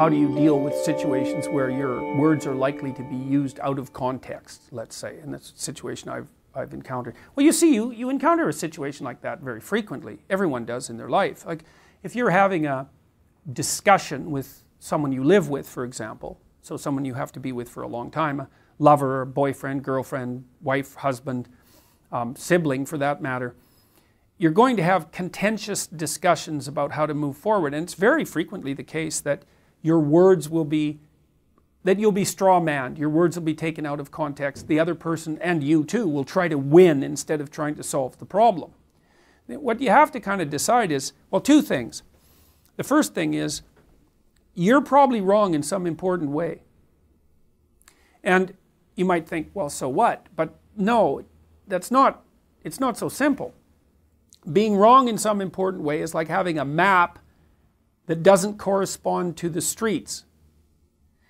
how do you deal with situations where your words are likely to be used out of context, let's say, and that's a situation I've encountered. Well, you see, you encounter a situation like that very frequently. Everyone does in their life. Like, if you're having a discussion with someone you live with, for example, so someone you have to be with for a long time, a lover, boyfriend, girlfriend, wife, husband, sibling for that matter, you're going to have contentious discussions about how to move forward. And it's very frequently the case that your words will be, that you'll be straw-manned. Your words will be taken out of context. The other person, and you too, will try to win instead of trying to solve the problem. What you have to kind of decide is, well, two things. The first thing is, you're probably wrong in some important way. And you might think, well, so what? But no, it's not so simple. Being wrong in some important way is like having a map that doesn't correspond to the streets.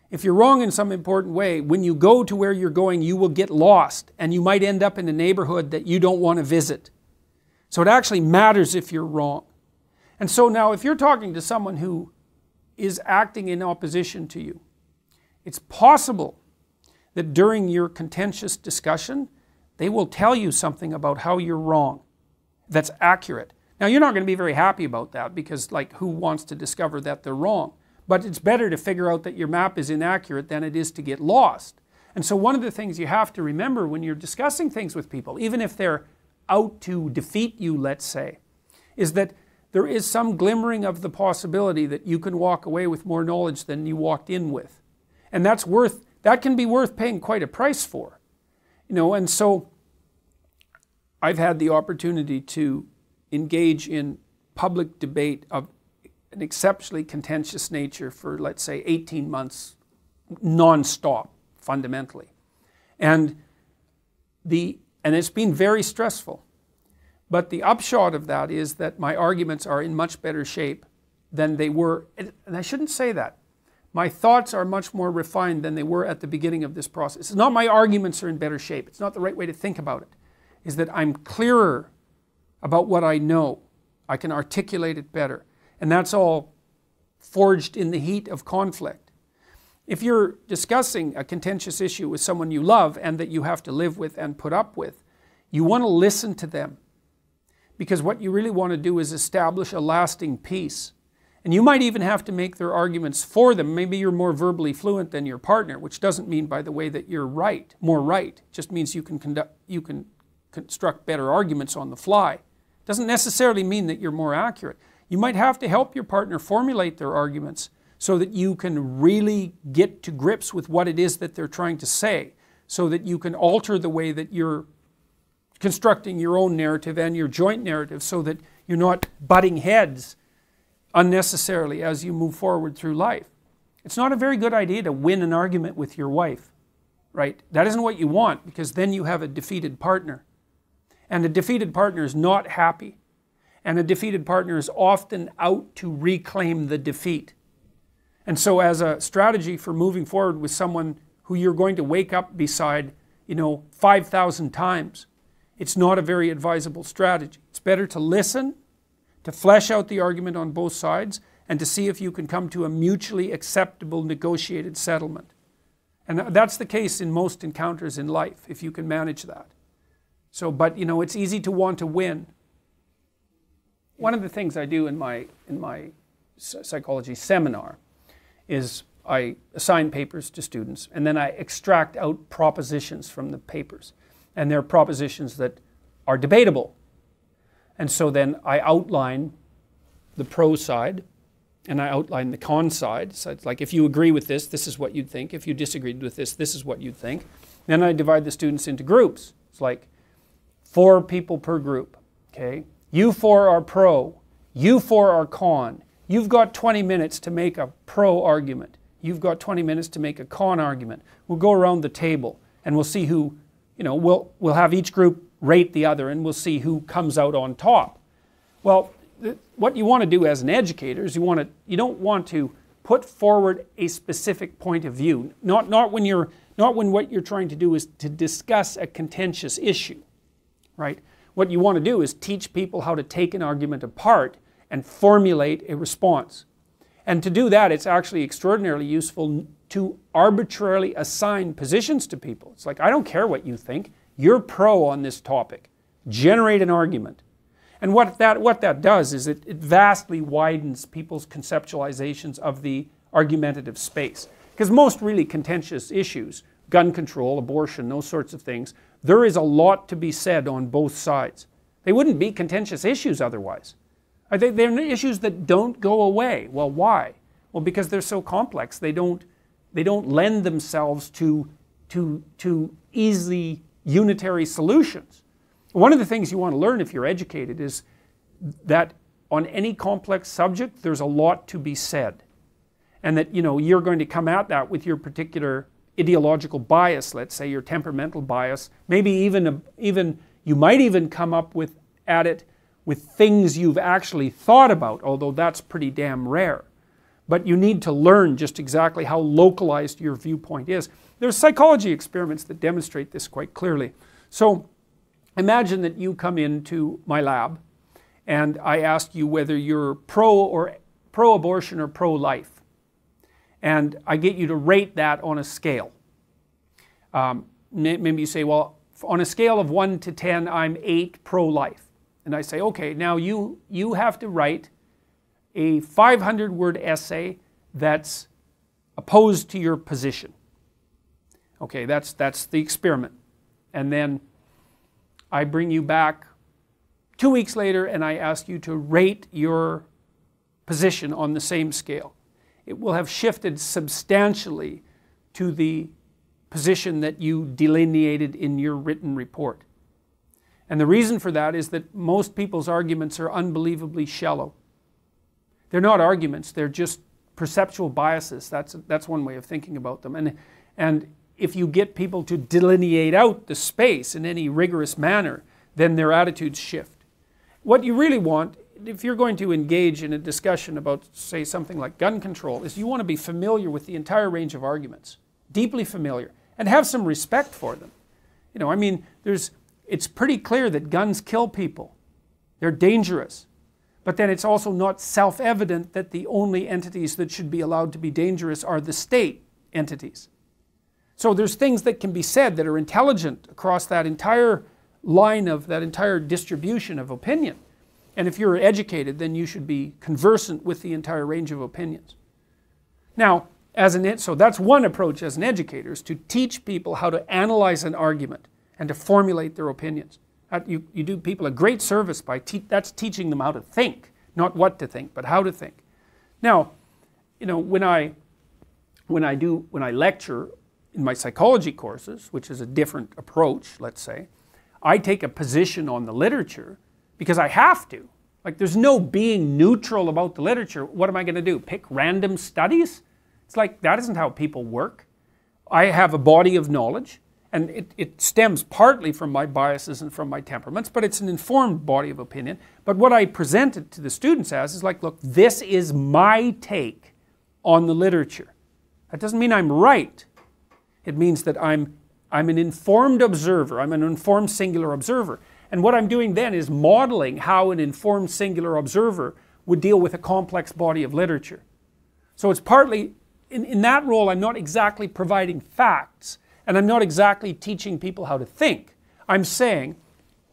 If you're wrong in some important way, when you go to where you're going, you will get lost, and you might end up in a neighborhood that you don't want to visit. So it actually matters if you're wrong. And so now if you're talking to someone who is acting in opposition to you, it's possible that during your contentious discussion, they will tell you something about how you're wrong that's accurate. Now, you're not going to be very happy about that because, like, who wants to discover that they're wrong? But it's better to figure out that your map is inaccurate than it is to get lost. And so one of the things you have to remember when you're discussing things with people, even if they're out to defeat you, let's say, is that there is some glimmering of the possibility that you can walk away with more knowledge than you walked in with. And that can be worth paying quite a price for. You know, and so I've had the opportunity to engage in public debate of an exceptionally contentious nature for, let's say, 18 months, non-stop, fundamentally. And it's been very stressful. But the upshot of that is that my arguments are in much better shape than they were. And I shouldn't say that. My thoughts are much more refined than they were at the beginning of this process. It's not my arguments are in better shape. It's not the right way to think about it. Is that I'm clearer about what I know. I can articulate it better. And that's all forged in the heat of conflict. If you're discussing a contentious issue with someone you love and that you have to live with and put up with, you want to listen to them. Because what you really want to do is establish a lasting peace. And you might even have to make their arguments for them. Maybe you're more verbally fluent than your partner, which doesn't mean, by the way, that you're right, more right. It just means you can construct better arguments on the fly. It doesn't necessarily mean that you're more accurate. You might have to help your partner formulate their arguments so that you can really get to grips with what it is that they're trying to say, so that you can alter the way that you're constructing your own narrative and your joint narrative so that you're not butting heads unnecessarily as you move forward through life. It's not a very good idea to win an argument with your wife, right? That isn't what you want, because then you have a defeated partner. And a defeated partner is not happy. And a defeated partner is often out to reclaim the defeat. And so as a strategy for moving forward with someone who you're going to wake up beside, 5,000 times, it's not a very advisable strategy. It's better to listen, to flesh out the argument on both sides, and to see if you can come to a mutually acceptable negotiated settlement. And that's the case in most encounters in life, if you can manage that. So, but it's easy to want to win. One of the things I do in my psychology seminar is I assign papers to students, and then I extract out propositions from the papers. And they're propositions that are debatable. And so then I outline the pro side, and I outline the con side. So it's like, if you agree with this, this is what you'd think. If you disagreed with this, this is what you'd think. Then I divide the students into groups. It's like 4 people per group. Okay? You 4 are pro. You 4 are con. You've got 20 minutes to make a pro argument. You've got 20 minutes to make a con argument. We'll go around the table, and we'll see who, we'll have each group rate the other, and we'll see who comes out on top. Well, what you want to do as an educator is you don't want to put forward a specific point of view. Not when what you're trying to do is to discuss a contentious issue, right? What you want to do is teach people how to take an argument apart and formulate a response. And to do that, it's actually extraordinarily useful to arbitrarily assign positions to people. It's like, I don't care what you think. You're pro on this topic. Generate an argument. And what that does is it vastly widens people's conceptualizations of the argumentative space. Because most really contentious issues, gun control, abortion, those sorts of things, there is a lot to be said on both sides. They wouldn't be contentious issues otherwise. They're issues that don't go away. Well, why? Well, because they're so complex. They don't lend themselves to easy unitary solutions. One of the things you want to learn if you're educated is that on any complex subject, there's a lot to be said. And that, you're going to come at that with your particular ideological bias, let's say, your temperamental bias. Maybe even you might even come up at it with things you've actually thought about, although that's pretty damn rare. But you need to learn just exactly how localized your viewpoint is. There's psychology experiments that demonstrate this quite clearly. So imagine that you come into my lab and I ask you whether you're pro-abortion or pro-life. And I get you to rate that on a scale. Maybe you say, well, on a scale of 1 to 10, I'm 8 pro-life. And I say, okay, now you have to write a 500-word essay that's opposed to your position. Okay, that's the experiment. And then I bring you back 2 weeks later and I ask you to rate your position on the same scale. It will have shifted substantially to the position that you delineated in your written report. And the reason for that is that most people's arguments are unbelievably shallow. They're not arguments, they're just perceptual biases. That's one way of thinking about them. And if you get people to delineate out the space in any rigorous manner, then their attitudes shift. What you really want, if you're going to engage in a discussion about, say, something like gun control, is you want to be familiar with the entire range of arguments, deeply familiar, and have some respect for them. I mean, it's pretty clear that guns kill people. They're dangerous. But then it's also not self-evident that the only entities that should be allowed to be dangerous are the state entities. So there's things that can be said that are intelligent across that entire line of, that entire distribution of opinion. And if you're educated, then you should be conversant with the entire range of opinions. Now, so that's one approach as an educator, is to teach people how to analyze an argument and to formulate their opinions. You do people a great service by that's teaching them how to think, not what to think, but how to think. Now, when I lecture in my psychology courses, which is a different approach, let's say, I take a position on the literature because I have to. Like, there's no being neutral about the literature. What am I going to do? Pick random studies? It's like, that isn't how people work. I have a body of knowledge, and it stems partly from my biases and from my temperaments, but it's an informed body of opinion. But what I present it to the students as is like, look, this is my take on the literature. That doesn't mean I'm right. It means that I'm an informed observer. I'm an informed singular observer. And what I'm doing then is modeling how an informed singular observer would deal with a complex body of literature. So it's partly, in that role, I'm not exactly providing facts, and I'm not exactly teaching people how to think. I'm saying,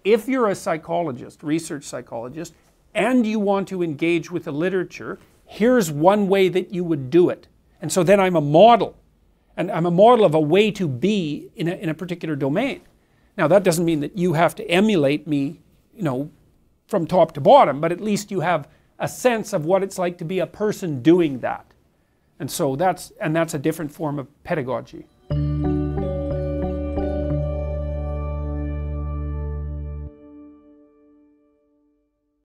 if you're a psychologist, research psychologist, and you want to engage with the literature, here's one way that you would do it. And so then I'm a model. And I'm a model of a way to be in a particular domain. Now, that doesn't mean that you have to emulate me, from top to bottom, but at least you have a sense of what it's like to be a person doing that. And so that's a different form of pedagogy.